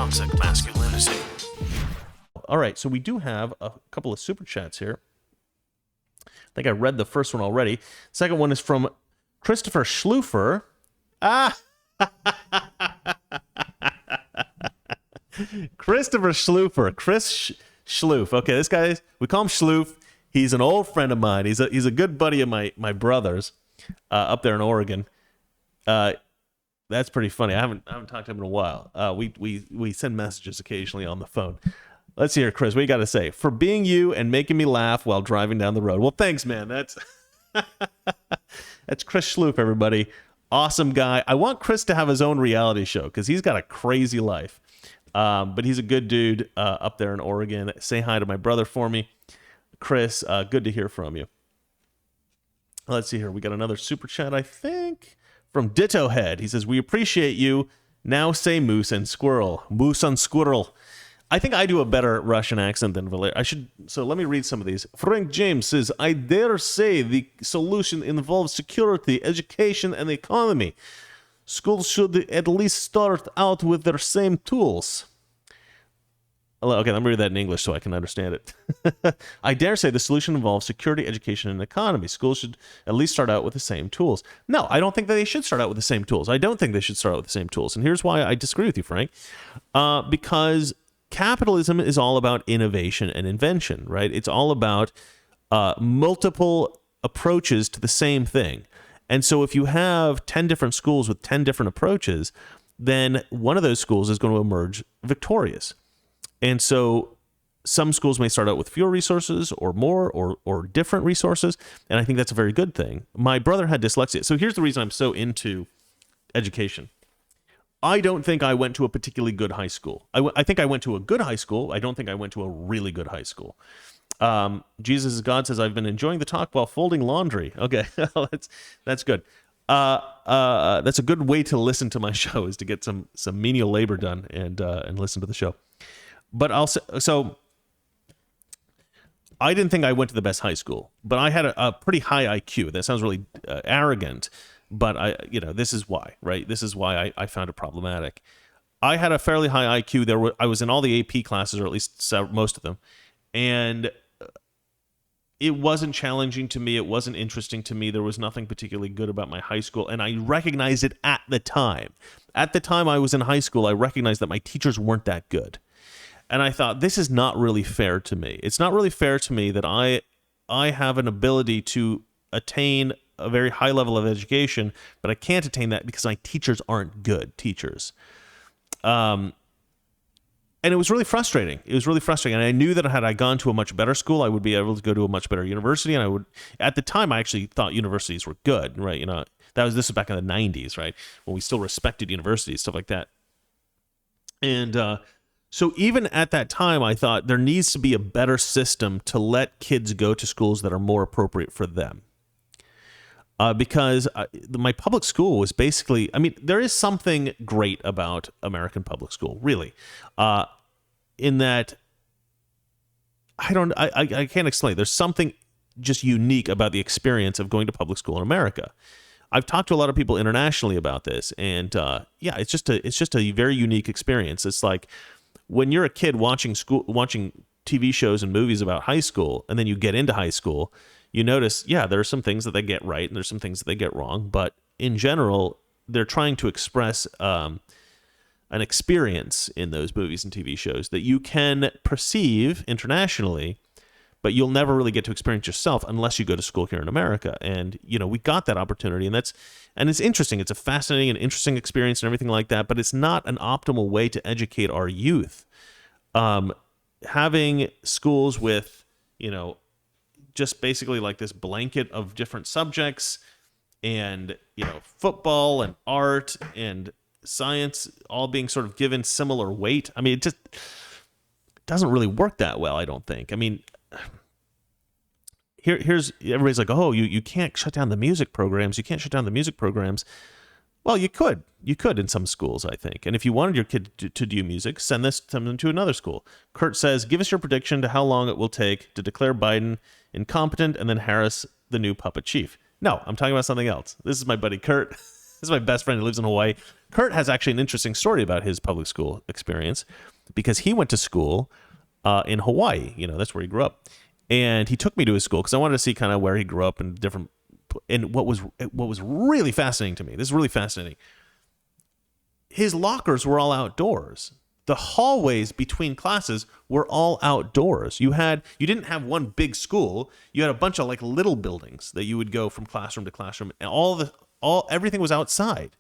toxic masculinity. All right, so we do have a couple of super chats here. I think I read the first one already. Second one is from Christopher Schloofer. Christopher Schloofer. Schloof. Okay, this guy, we call him Schloof. He's an old friend of mine. He's a good buddy of my brother's up there in Oregon. That's pretty funny. I haven't talked to him in a while. We send messages occasionally on the phone. Let's hear, Chris. What you got to say? For being you and making me laugh while driving down the road. Well, thanks, man. That's Chris Schloof, everybody. Awesome guy. I want Chris to have his own reality show because he's got a crazy life. But he's a good dude up there in Oregon. Say hi to my brother for me. Chris, good to hear from you. Let's see here. We got another super chat, I think, from Ditto Head. He says, we appreciate you. Now say moose and squirrel. Moose and squirrel. I think I do a better Russian accent than Valer. So let me read some of these. Frank James says, I dare say the solution involves security, education, and economy. Schools should at least start out with their same tools. Okay, let me read that in English so I can understand it. I dare say the solution involves security, education, and economy. Schools should at least start out with the same tools. No, I don't think that they should start out with the same tools. I don't think they should start out with the same tools. And here's why I disagree with you, Frank. Because capitalism is all about innovation and invention, right? It's all about multiple approaches to the same thing. And so if you have 10 different schools with 10 different approaches, then one of those schools is going to emerge victorious. And so some schools may start out with fewer resources or more or different resources. And I think that's a very good thing. My brother had dyslexia. So here's the reason I'm so into education. I don't think I went to a particularly good high school. I think I went to a good high school. I don't think I went to a really good high school. Jesus is God says, I've been enjoying the talk while folding laundry. Okay, that's good. That's a good way to listen to my show, is to get some menial labor done and listen to the show. But so I didn't think I went to the best high school, but I had a pretty high IQ. That sounds really arrogant, but this is why, right? This is why I found it problematic. I had a fairly high IQ. I was in all the AP classes, or at least most of them, and it wasn't challenging to me. It wasn't interesting to me. There was nothing particularly good about my high school, and I recognized it at the time. At the time I was in high school, I recognized that my teachers weren't that good. And I thought, this is not really fair to me. It's not really fair to me that I have an ability to attain a very high level of education, but I can't attain that because my teachers aren't good teachers. And it was really frustrating. And I knew that had I gone to a much better school, I would be able to go to a much better university. And at the time, I actually thought universities were good, right? This was back in the 90s, right? When we still respected universities, stuff like that. And so even at that time, I thought there needs to be a better system to let kids go to schools that are more appropriate for them. Because my public school was basically, there is something great about American public school, really, in that I can't explain. There's something just unique about the experience of going to public school in America. I've talked to a lot of people internationally about this, and it's just a very unique experience. It's like when you're a kid watching TV shows and movies about high school, and then you get into high school, you notice, there are some things that they get right and there's some things that they get wrong. But in general, they're trying to express an experience in those movies and TV shows that you can perceive internationally, but you'll never really get to experience yourself unless you go to school here in America. And, we got that opportunity, and it's interesting. It's a fascinating and interesting experience and everything like that, but it's not an optimal way to educate our youth. Having schools with, just basically like this blanket of different subjects and, football and art and science all being sort of given similar weight. It just doesn't really work that well, I don't think. Here's everybody's like, oh, you can't shut down the music programs. You can't shut down the music programs. Well, you could in some schools, I think. And if you wanted your kid to do music, send them to another school. Kurt says, give us your prediction to how long it will take to declare Biden incompetent and then Harris the new puppet chief. No, I'm talking about something else. This is my buddy Kurt. is my best friend who lives in Hawaii. Kurt has actually an interesting story about his public school experience because he went to school in Hawaii. That's where he grew up. And he took me to his school because I wanted to see kind of where he grew up and different. And what was really fascinating to me, this is really fascinating, his lockers were all outdoors. The hallways between classes were all outdoors. You didn't have one big school. You had a bunch of like little buildings that you would go from classroom to classroom, and everything was outside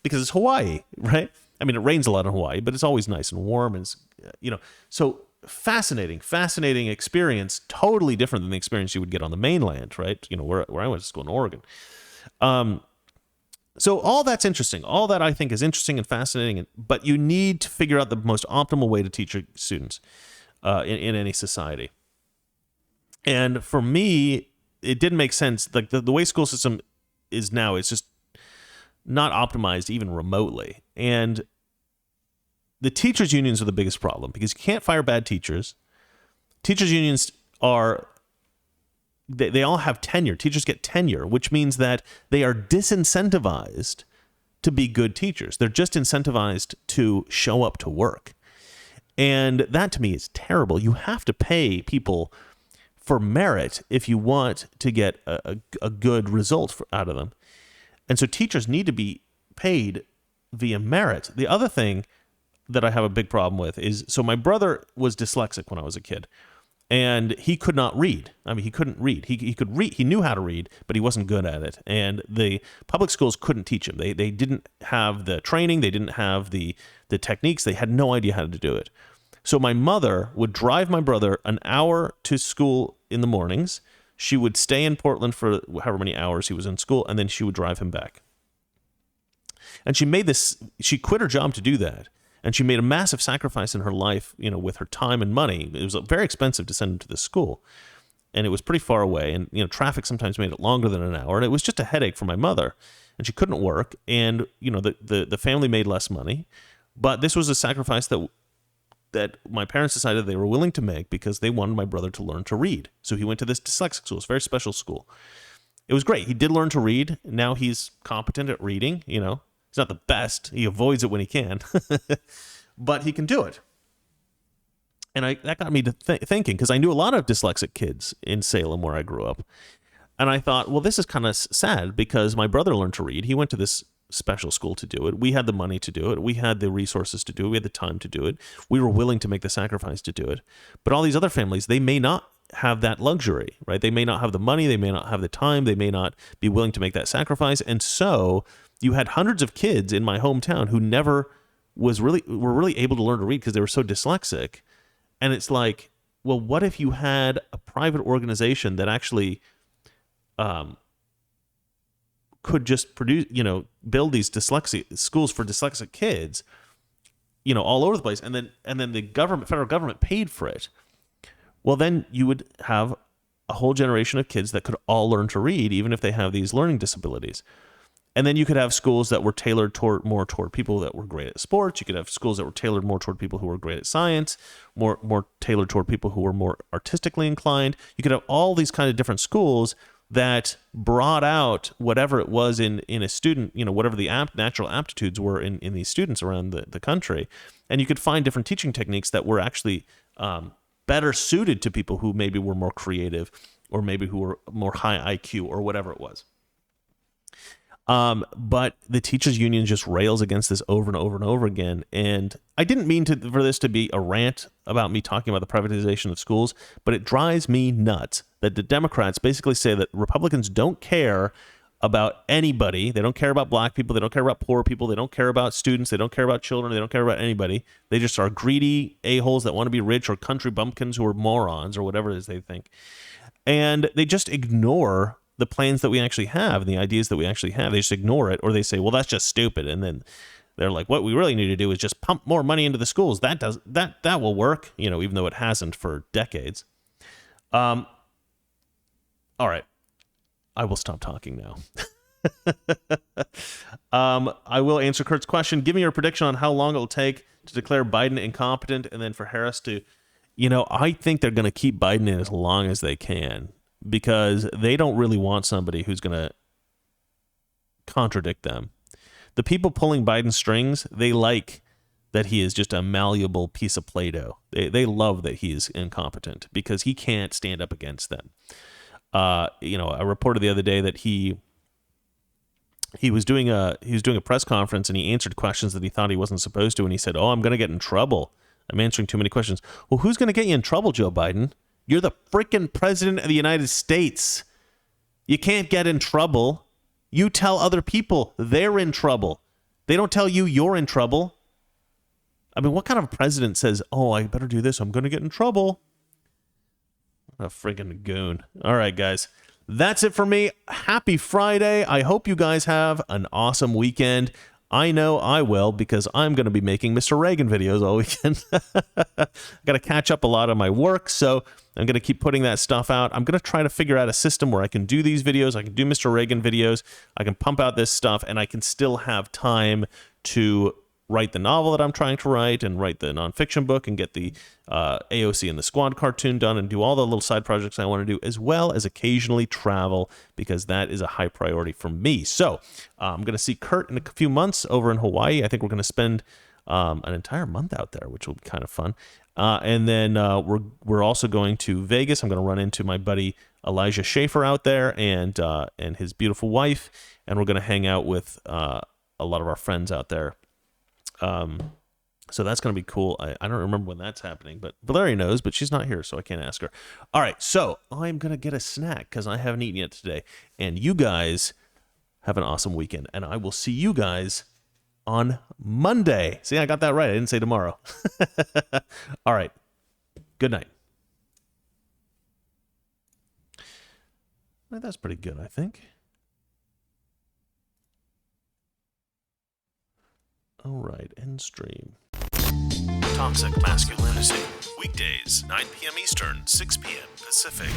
because it's Hawaii, right? I mean, it rains a lot in Hawaii, but it's always nice and warm, and so fascinating experience. Totally different than the experience you would get on the mainland, right? Where I went to school in Oregon. So all that's interesting. All that I think is interesting and fascinating, but you need to figure out the most optimal way to teach your students in any society. And for me, it didn't make sense. Like the way school system is now, it's just not optimized even remotely. And the teachers' unions are the biggest problem because you can't fire bad teachers. Teachers' unions they all have tenure. Teachers get tenure, which means that they are disincentivized to be good teachers. They're just incentivized to show up to work. And that to me is terrible. You have to pay people for merit if you want to get a good result out of them. And so teachers need to be paid via merit. The other thing that I have a big problem with is, so my brother was dyslexic when I was a kid. And he could not read. I mean, he couldn't read. He could read. He knew how to read, but he wasn't good at it. And the public schools couldn't teach him. They didn't have the training. They didn't have the techniques. They had no idea how to do it. So my mother would drive my brother an hour to school in the mornings. She would stay in Portland for however many hours he was in school, and then she would drive him back. And she quit her job to do that. And she made a massive sacrifice in her life, with her time and money. It was very expensive to send him to this school. And it was pretty far away. And, traffic sometimes made it longer than an hour. And it was just a headache for my mother. And she couldn't work. And, the family made less money. But this was a sacrifice that my parents decided they were willing to make because they wanted my brother to learn to read. So he went to this dyslexic school. It's a very special school. It was great. He did learn to read. Now he's competent at reading, He's not the best. He avoids it when he can, but he can do it. And that got me to thinking, because I knew a lot of dyslexic kids in Salem where I grew up. And I thought, well, this is kind of sad because my brother learned to read. He went to this special school to do it. We had the money to do it. We had the resources to do it. We had the time to do it. We were willing to make the sacrifice to do it. But all these other families, they may not have that luxury, right? They may not have the money. They may not have the time. They may not be willing to make that sacrifice. And so you had hundreds of kids in my hometown who never were really able to learn to read because they were so dyslexic. And it's like, well, what if you had a private organization that actually could just produce, build these schools for dyslexic kids, all over the place, and then the federal government paid for it. Well, then you would have a whole generation of kids that could all learn to read, even if they have these learning disabilities. And then you could have schools that were tailored more toward people that were great at sports. You could have schools that were tailored more toward people who were great at science, more tailored toward people who were more artistically inclined. You could have all these kind of different schools that brought out whatever it was in a student, whatever the natural aptitudes were in these students around the country. And you could find different teaching techniques that were actually better suited to people who maybe were more creative or maybe who were more high IQ or whatever it was. But the teachers union just rails against this over and over and over again. And I didn't mean for this to be a rant about me talking about the privatization of schools, but it drives me nuts that the Democrats basically say that Republicans don't care about anybody. They don't care about black people. They don't care about poor people. They don't care about students. They don't care about children. They don't care about anybody. They just are greedy a-holes that want to be rich, or country bumpkins who are morons, or whatever it is they think. And they just ignore the plans that we actually have and the ideas that we actually have. They just ignore it, or they say, well, that's just stupid. And then they're like, what we really need to do is just pump more money into the schools. That will work, even though it hasn't for decades. All right. I will stop talking now. I will answer Kurt's question. Give me your prediction on how long it will take to declare Biden incompetent, and then for Harris to, I think they're going to keep Biden in as long as they can, because they don't really want somebody who's going to contradict them. The people pulling Biden's strings, they like that he is just a malleable piece of Play-Doh. They love that he is incompetent because he can't stand up against them. I reported the other day that he was doing a press conference and he answered questions that he thought he wasn't supposed to, and he said, "Oh, I'm going to get in trouble. I'm answering too many questions." Well, who's going to get you in trouble, Joe Biden? You're the freaking president of the United States. You can't get in trouble. You tell other people they're in trouble. They don't tell you you're in trouble. I mean, what kind of president says, "Oh, I better do this, I'm going to get in trouble"? What a friggin' goon. All right, guys. That's it for me. Happy Friday. I hope you guys have an awesome weekend. I know I will, because I'm going to be making Mr. Reagan videos all weekend. I got to catch up a lot on my work, so I'm going to keep putting that stuff out. I'm going to try to figure out a system where I can do these videos. I can do Mr. Reagan videos. I can pump out this stuff, and I can still have time to write the novel that I'm trying to write and write the nonfiction book and get the AOC and the Squad cartoon done and do all the little side projects I want to do, as well as occasionally travel, because that is a high priority for me. So I'm going to see Kurt in a few months over in Hawaii. I think we're going to spend an entire month out there, which will be kind of fun. And then we're also going to Vegas. I'm going to run into my buddy Elijah Schaefer out there and his beautiful wife, and we're going to hang out with a lot of our friends out there. So that's going to be cool. I don't remember when that's happening, but Valeria knows, but she's not here, so I can't ask her. All right, so I'm going to get a snack because I haven't eaten yet today. And you guys have an awesome weekend, and I will see you guys on Monday. See, I got that right. I didn't say tomorrow. All right. Good night. Well, that's pretty good, I think. All right, end stream. Toxic Masculinity. Weekdays, 9 p.m. Eastern, 6 p.m. Pacific.